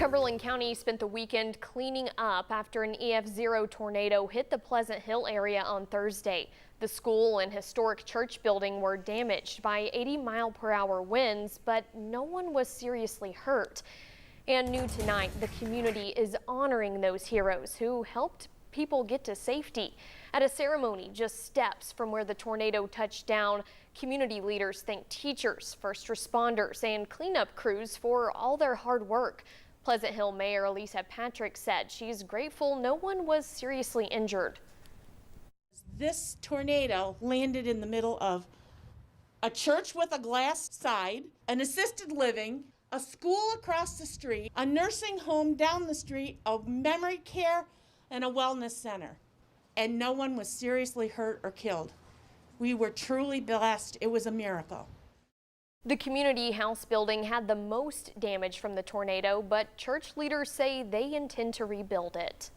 Cumberland County spent the weekend cleaning up after an EF0 tornado hit the Pleasant Hill area on Thursday. The school and historic church building were damaged by 80-mile-per-hour winds, but no one was seriously hurt. And new tonight, the community is honoring those heroes who helped people get to safety. At a ceremony just steps from where the tornado touched down, community leaders thanked teachers, first responders, and cleanup crews for all their hard work. Pleasant Hill Mayor Elisa Patrick said she's grateful no one was seriously injured. This tornado landed in the middle of a church with a glass side, an assisted living, a school across the street, a nursing home down the street, a memory care, and a wellness center. And no one was seriously hurt or killed. We were truly blessed. It was a miracle. The community house building had the most damage from the tornado, but church leaders say they intend to rebuild it.